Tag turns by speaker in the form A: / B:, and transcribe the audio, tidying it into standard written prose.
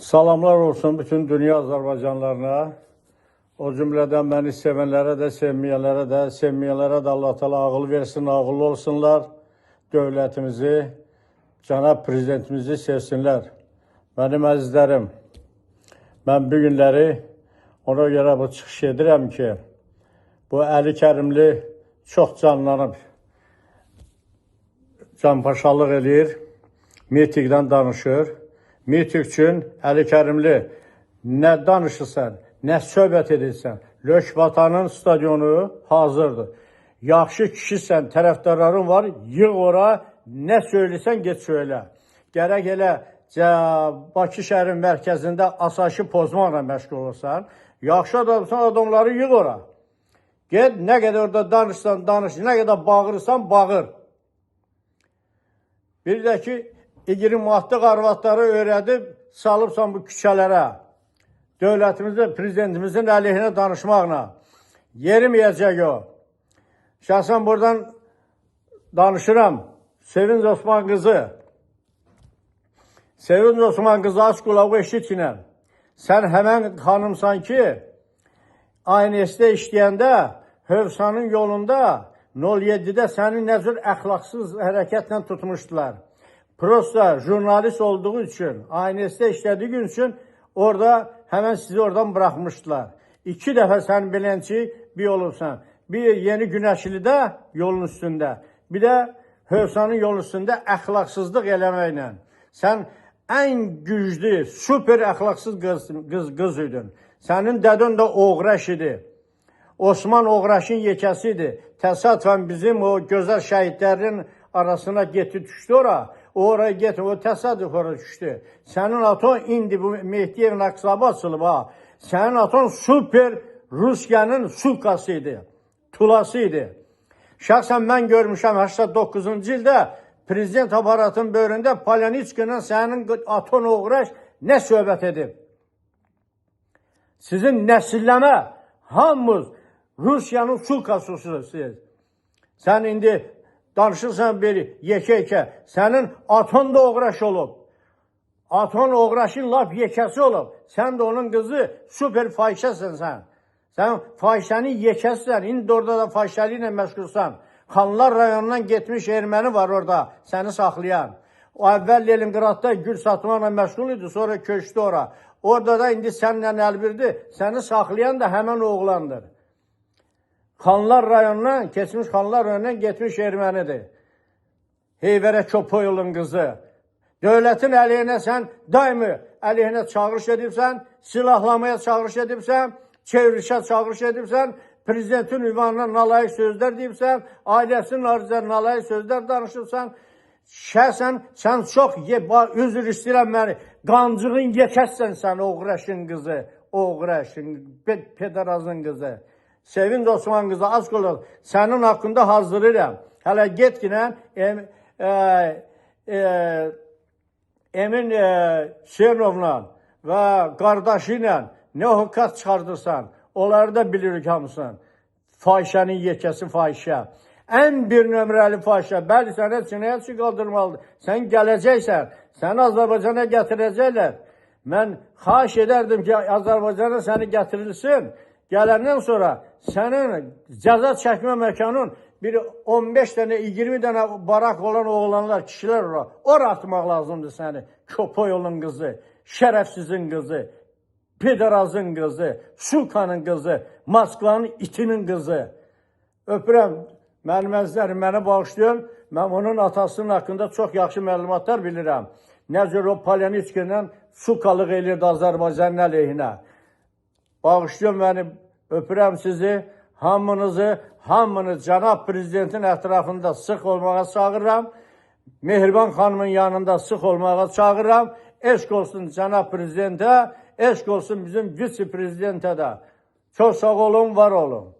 A: Salamlar olsun bütün dünya Azərbaycanlarına. O cümlədən məni sevənlərə də, sevməyənlərə də Allah Teala ağıl versin, ağıllı olsunlar. Dövlətimizi, cənab prezidentimizi sevsinlər. Mənim əzizlərim, mən bu günləri ona görə bu çıxış edirəm ki, bu Əli Kərimli çox canlanıb, canpaşalıq eləyir, mitingdən danışır. Miting üçün Əli Kərimli nə danışırsan, nə söhbət edirsən, Lökbatanın stadionu hazırdır. Yaxşı kişisən, tərəfdarların var, yığ ora, nə söyləyirsən, get söylə. Gərək elə Bakı şəhərin mərkəzində asayişi pozmaqla məşğul olsan, yaxşı adamsan, adamları yığ ora. Get, nə qədər orada danışsan, danış, nə qədər bağırırsan, bağır. Bir də ki, 20 manatlıq arvadları öyrədib, salıbsan bu küçələrə. Dövlətimizin, prezidentimizin əleyhinə danışmaqla. Yeriməyəcək o. Şəxsən buradan danışıram. Sevinç Osman qızı. Sevinç Osman qızı aç qulağı eşitçinə. Sən həmən xanımsan ki, ANS-də işləyəndə, Hövsanın yolunda 07-də səni nə cür əxlaqsız hərəkətlə tutmuşdular. Prosta jurnalist olduğu üçün, ANS-də işlədiyi gün üçün orada həmən sizi oradan bırakmışdılar. 2 dəfə sən bilənçi bir olubsan. Bir Yeni Günəşlidə yolun üstündə, bir də Hövsanın yolun üstündə əxlaqsızlıq eləməklə. Sən ən güclü, super əxlaqsız qız idin. Sənin dədin də Oğraş idi. Osman Oğraşın yekəsi idi. Təsadüfən bizim o gözəl şəhidlərin arasına getdi, düşdü ora. Oraya getdi, o təsadüf oraya düşdü. Sənin aton indi bu Mehdiyevin aksabı açılıb ha. Sənin aton super Rusiyanın sulkası idi, tulası idi. Şəxsən mən görmüşəm 89-cu ildə prezident aparatının böyründə Polyanitskinin sənin aton Oğraş nə söhbət edib? Sizin nəsilləmə hamımız Rusiyanın sulkasısınız. Sən indi danışırsan bir yekə-yekə. Sənin aton da Oğraş olub. Aton Oğraşın lap yekəsi olub. Sən də onun qızı super fahişəsən sən. Sən fahişənin yekəsisən. İndi orada da fahişəli ilə məşğulsan. Xanlar rayonundan getmiş erməni var orada səni saxlayan. O əvvəl Leningradda gül satmaqla məşğul idi, sonra köçdü ora. Orada da indi səninlə əlbirdi. Səni saxlayan da həmən oğlandır. Xanlar rayonundan, keçmiş Xanlar rayonundan getmiş ermənidir. Heyvərə Köpoyulun qızı. Dövlətin əleyhinə sən daimi əleyhinə çağırış edibsən, silahlamaya çağırış edibsən, çevrilişə çağırış edibsən, prezidentin ünvanına nalayıq sözlər deyibsən, ailəsinin arzularına nalayıq sözlər danışıbsan. Şəhsən, sən çox üzr istəyirəm məni, qancığın yekəssən sən Oğraşın qızı, Oğraşın, pederazın qızı. Sevinç Osman qızı, az qolur, sənin haqqında hazırlayıram. Hələ getginən Emin Hüseynovla və qardaşı ilə nə hukukat çıxardırsan, onları da bilirik hamısın. Fahişənin yekəsi fahişə. Ən bir nömrəli fahişə. Bəli, sənə cinayətçi qaldırmalıdır. Sən gələcəksən, səni Azərbaycana gətirəcəklər. Mən xahiş edərdim ki, Azərbaycana səni gətirilsin. Gələndən sonra sənin cəza çəkmə məkanın bir 15 dənə, 20 dənə barak olan oğlanlar, kişilər ora atmaq lazımdır səni. Köpoyolun qızı, şərəfsizin qızı, pederazın qızı, sulkanın qızı, Moskvanın itinin qızı. Öpürəm, mənim əzizlərim, mənə bağışlayın. Mən onun atasının haqqında çox yaxşı məlumatlar bilirəm. Necə o Polyanitskinin sulkalıq elirdi Azərbaycanın əleyhinə. Bağışlayın məni, öpürəm sizi, hamınız cənab prezidentin ətrafında sıx olmağa çağırıram. Mehriban xanımın yanında sıx olmağa çağırıram. Eşq olsun cənab prezidentə, eşq olsun bizim vitse-prezidentə də. Çox sağ olun, var olun.